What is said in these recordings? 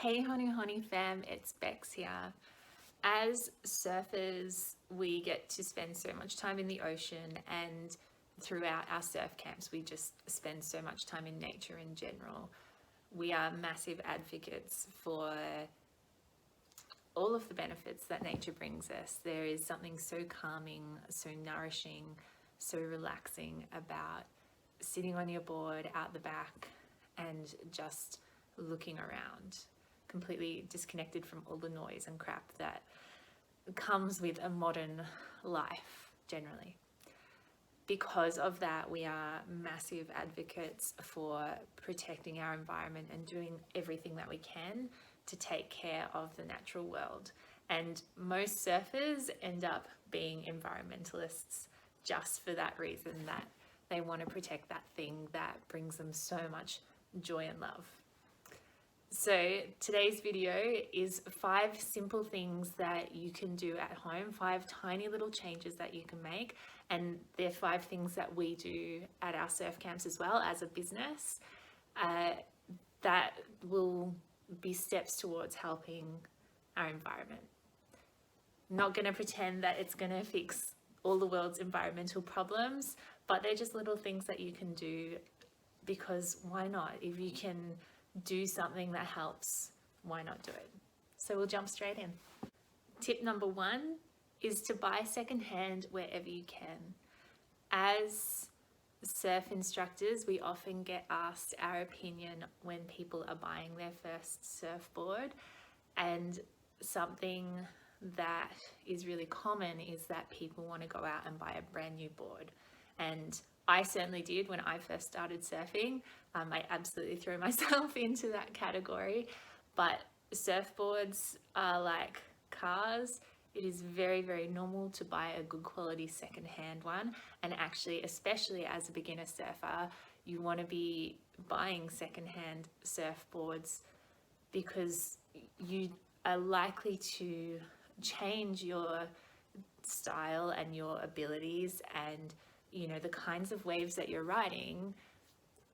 Hey honey fam, it's Becks here. As surfers, we get to spend so much time in the ocean, and throughout our surf camps we just spend so much time in nature in general. We are massive advocates for all of the benefits that nature brings us. There is something so calming, so nourishing, so relaxing about sitting on your board out the back and just looking around, completely disconnected from all the noise and crap that comes with a modern life generally. Because of that, we are massive advocates for protecting our environment and doing everything that we can to take care of the natural world. And most surfers end up being environmentalists just for that reason, that they want to protect that thing that brings them so much joy and love. So today's video is 5 simple things that you can do at home, 5 tiny little changes that you can make, and they're 5 things that we do at our surf camps as well as a business that will be steps towards helping our environment. Not going to pretend that it's going to fix all the world's environmental problems, but they're just little things that you can do, because why not? If you can do something that helps, why not do it? So we'll jump straight in. Tip number 1 is to buy secondhand wherever you can. As surf instructors, we often get asked our opinion when people are buying their first surfboard, and something that is really common is that people want to go out and buy a brand new board. And I certainly did when I first started surfing. I absolutely threw myself into that category, but surfboards are like cars. It is very, very normal to buy a good quality secondhand one. And actually, especially as a beginner surfer, you want to be buying secondhand surfboards because you are likely to change your style and your abilities and the kinds of waves that you're riding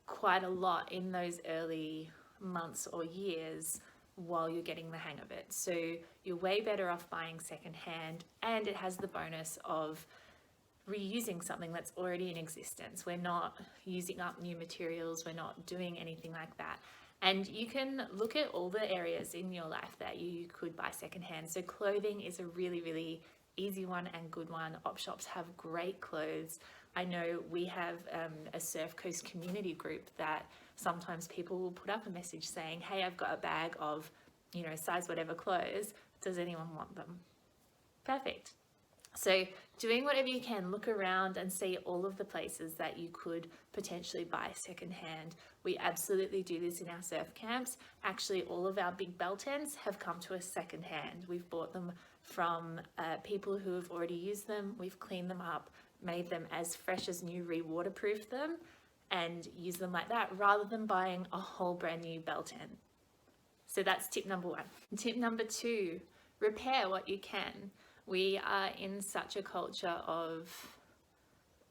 quite a lot in those early months or years while you're getting the hang of it. So you're way better off buying secondhand, and it has the bonus of reusing something that's already in existence. We're not using up new materials, we're not doing anything like that. And you can look at all the areas in your life that you could buy secondhand. So clothing is a really, really easy one and good one. Op shops have great clothes. I know we have a Surf Coast community group that sometimes people will put up a message saying, hey, I've got a bag of, size whatever clothes. Does anyone want them? Perfect. So doing whatever you can, look around and see all of the places that you could potentially buy secondhand. We absolutely do this in our surf camps. Actually, all of our big bell tents have come to us secondhand. We've bought them from people who have already used them. We've cleaned them up, made them as fresh as new, re-waterproofed them, and use them like that rather than buying a whole brand new bell tent. So that's tip number 1. Tip number 2, repair what you can. We are in such a culture of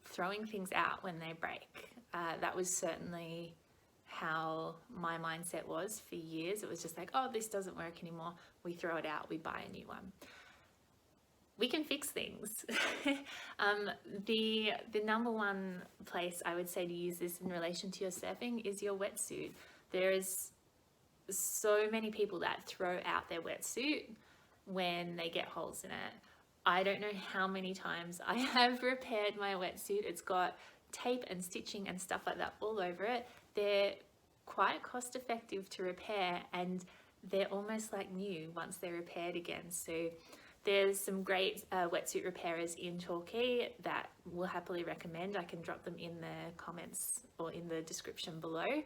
throwing things out when they break. That was certainly how my mindset was for years. It was just like, oh, this doesn't work anymore. We throw it out, we buy a new one. We can fix things. The number 1 place I would say to use this in relation to your surfing is your wetsuit. There is so many people that throw out their wetsuit when they get holes in it. I don't know how many times I have repaired my wetsuit. It's got tape and stitching and stuff like that all over it. They're quite cost effective to repair, and they're almost like new once they're repaired again. So there's some great wetsuit repairers in Torquay that we'll happily recommend. I can drop them in the comments or in the description below.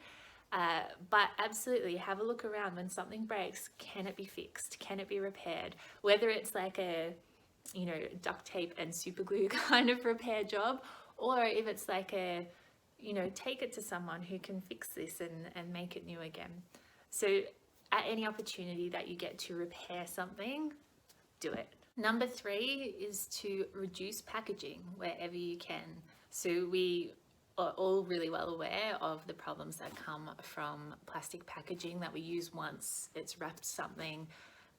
But absolutely have a look around. When something breaks, can it be fixed? Can it be repaired? Whether it's like a duct tape and super glue kind of repair job, or if it's like a take it to someone who can fix this and make it new again. So at any opportunity that you get to repair something, do it. Number 3 is to reduce packaging wherever you can. So we are all really well aware of the problems that come from plastic packaging that we use once it's wrapped something,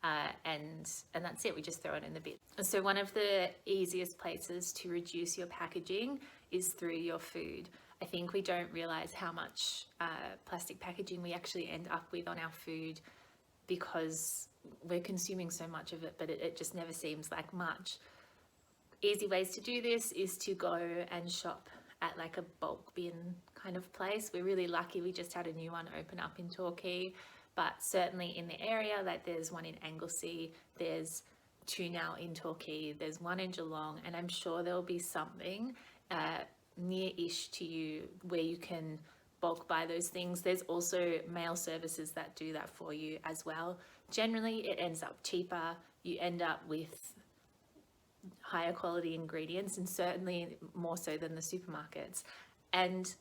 and that's it, we just throw it in the bin. So one of the easiest places to reduce your packaging is through your food. I think we don't realize how much plastic packaging we actually end up with on our food because we're consuming so much of it, but it just never seems like much. Easy ways to do this is to go and shop at like a bulk bin kind of place. We're really lucky, we just had a new one open up in Torquay, but certainly in the area, like there's one in Anglesey, there's two now in Torquay, there's one in Geelong, and I'm sure there'll be something near-ish to you where you can bulk buy those things. There's also mail services that do that for you as well. Generally, it ends up cheaper. You end up with higher quality ingredients, and certainly more so than the supermarkets. And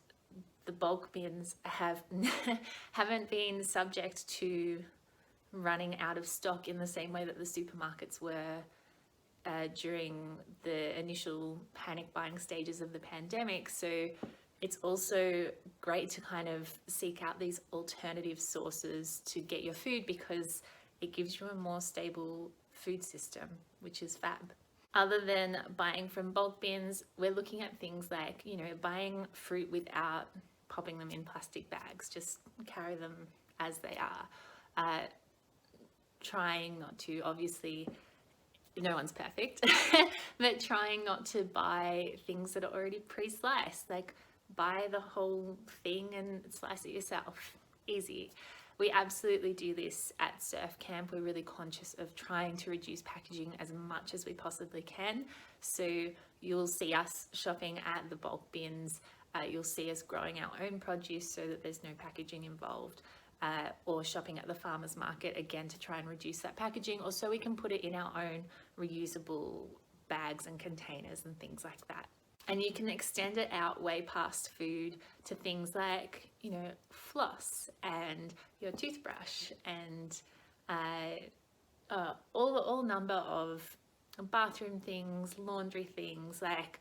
the bulk bins haven't been subject to running out of stock in the same way that the supermarkets were during the initial panic buying stages of the pandemic. So it's also great to kind of seek out these alternative sources to get your food because it gives you a more stable food system, which is fab. Other than buying from bulk bins, we're looking at things like, you know, buying fruit without popping them in plastic bags, just carry them as they are. Trying not to, obviously, no one's perfect, but trying not to buy things that are already pre-sliced, like buy the whole thing and slice it yourself. Easy. We absolutely do this at surf camp. We're really conscious of trying to reduce packaging as much as we possibly can. So you'll see us shopping at the bulk bins. You'll see us growing our own produce so that there's no packaging involved. Or shopping at the farmers market, again, to try and reduce that packaging, or so we can put it in our own reusable bags and containers and things like that. And you can extend it out way past food to things like, you know, floss and your toothbrush and all number of bathroom things, laundry things, like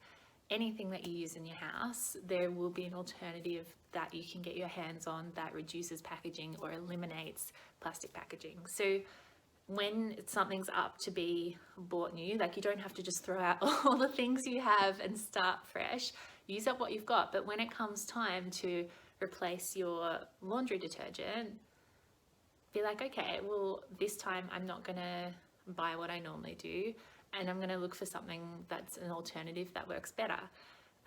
anything that you use in your house. There will be an alternative that you can get your hands on that reduces packaging or eliminates plastic packaging. So when something's up to be bought new, like you don't have to just throw out all the things you have and start fresh. Use up what you've got, but when it comes time to replace your laundry detergent, be like, okay, well, this time I'm not gonna buy what I normally do, and I'm gonna look for something that's an alternative that works better.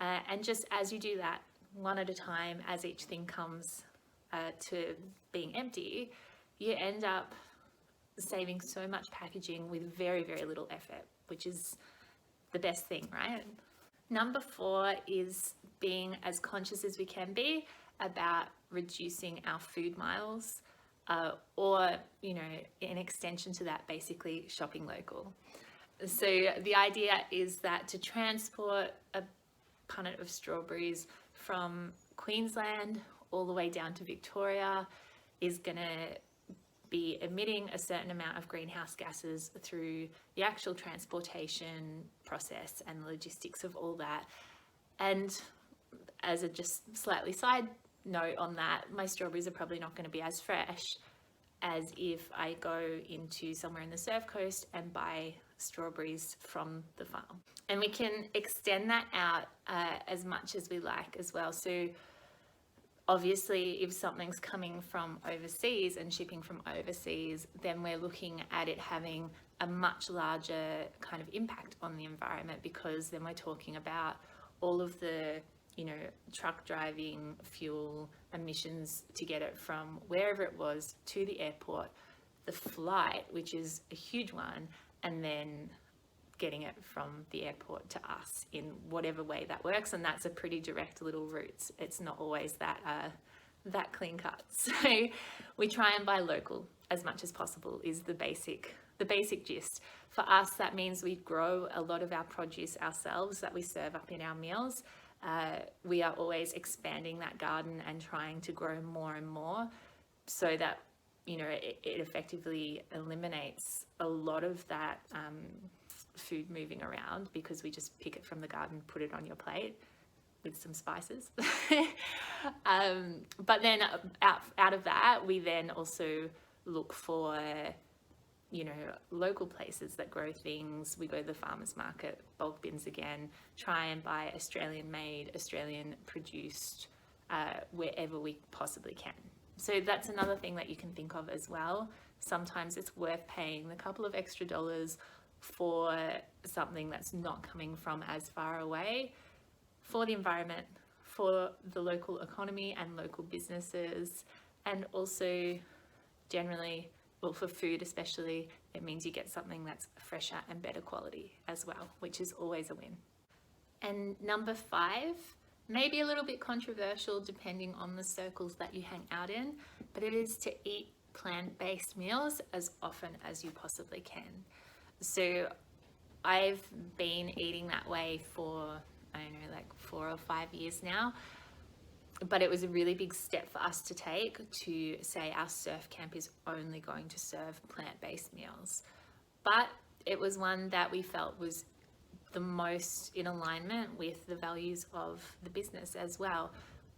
And just as you do that, one at a time, as each thing comes to being empty, you end up saving so much packaging with very, very little effort, which is the best thing, right? Number 4 is being as conscious as we can be about reducing our food miles, or, you know, in extension to that, basically shopping local. So the idea is that to transport a punnet of strawberries from Queensland all the way down to Victoria is going to be emitting a certain amount of greenhouse gases through the actual transportation process and the logistics of all that. And as a just slightly side note on that, my strawberries are probably not going to be as fresh as if I go into somewhere in the Surf Coast and buy strawberries from the farm. And we can extend that out as much as we like as well. So obviously, if something's coming from overseas and shipping from overseas, then we're looking at it having a much larger kind of impact on the environment, because then we're talking about all of the, you know, truck driving, fuel emissions to get it from wherever it was to the airport, the flight, which is a huge one, and then getting it from the airport to us in whatever way that works. And that's a pretty direct little route. It's not always that clean cut. So we try and buy local as much as possible is the basic gist. For us, that means we grow a lot of our produce ourselves that we serve up in our meals. We are always expanding that garden and trying to grow more and more so that, you know, it effectively eliminates a lot of that food moving around, because we just pick it from the garden, put it on your plate. with some spices. But then out of that, we then also look for, you know, local places that grow things. We go to the farmers market, bulk bins again, try and buy Australian made, Australian produced, wherever we possibly can. So that's another thing that you can think of as well. Sometimes it's worth paying the couple of extra dollars for something that's not coming from as far away, for the environment, for the local economy and local businesses, and also generally, well, for food especially, it means you get something that's fresher and better quality as well, which is always a win. And number 5, maybe a little bit controversial depending on the circles that you hang out in, but it is to eat plant-based meals as often as you possibly can. So I've been eating that way for, I don't know, like 4 or 5 years now. But it was a really big step for us to take to say our surf camp is only going to serve plant-based meals. But it was one that we felt was the most in alignment with the values of the business as well.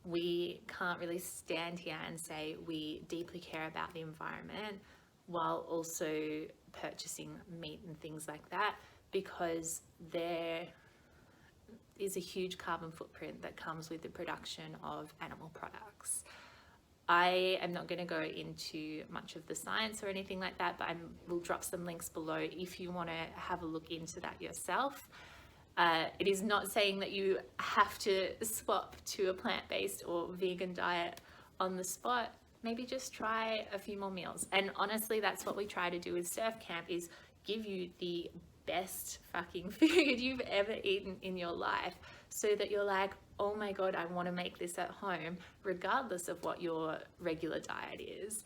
We can't really stand here and say we deeply care about the environment while also purchasing meat and things like that, because there is a huge carbon footprint that comes with the production of animal products. I am not going to go into much of the science or anything like that, but I will drop some links below if you want to have a look into that yourself. It is not saying that you have to swap to a plant-based or vegan diet on the spot. Maybe just try a few more meals. And honestly, that's what we try to do with Surf Camp, is give you the best fucking food you've ever eaten in your life, so that you're like, oh my God, I want to make this at home, regardless of what your regular diet is.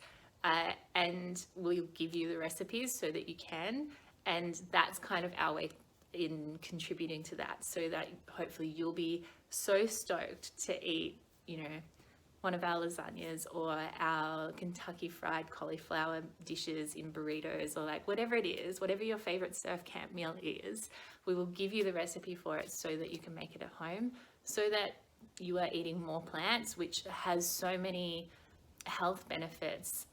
And we'll give you the recipes so that you can. And that's kind of our way in contributing to that, so that hopefully you'll be so stoked to eat, you know, one of our lasagnas or our Kentucky fried cauliflower dishes in burritos, or like whatever it is, whatever your favorite surf camp meal is, we will give you the recipe for it so that you can make it at home, so that you are eating more plants, which has so many health benefits,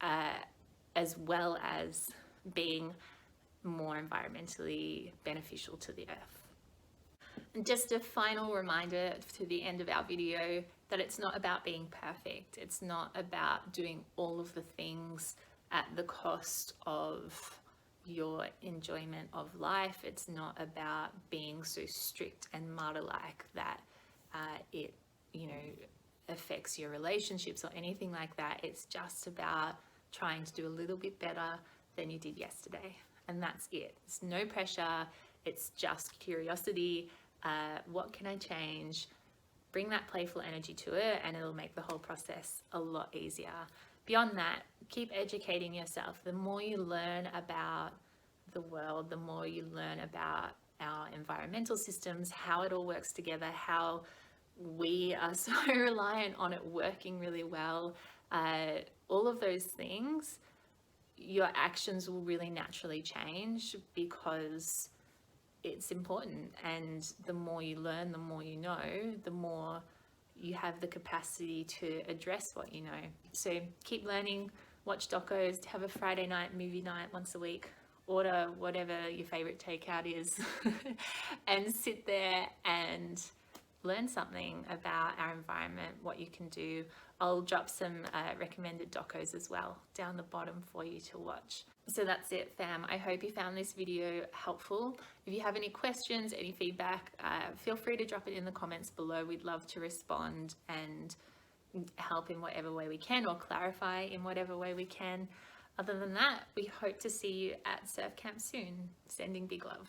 as well as being more environmentally beneficial to the earth. And just a final reminder to the end of our video that it's not about being perfect. It's not about doing all of the things at the cost of your enjoyment of life. It's not about being so strict and martyr-like that it, you know, affects your relationships or anything like that. It's just about trying to do a little bit better than you did yesterday. And that's it. It's no pressure. It's just curiosity. What can I change? Bring that playful energy to it, and it'll make the whole process a lot easier. Beyond that, keep educating yourself. The more you learn about the world, the more you learn about our environmental systems, how it all works together, how we are so reliant on it working really well, all of those things, your actions will really naturally change, because it's important. And the more you learn, the more you know, the more you have the capacity to address what you know. So keep learning, watch docos, have a Friday night movie night once a week, order whatever your favorite takeout is and sit there and learn something about our environment, what you can do. I'll drop some recommended docos as well down the bottom for you to watch. So that's it, fam. I hope you found this video helpful. If you have any questions, any feedback, feel free to drop it in the comments below. We'd love to respond and help in whatever way we can, or clarify in whatever way we can. Other than that, we hope to see you at Surf Camp soon. Sending big love.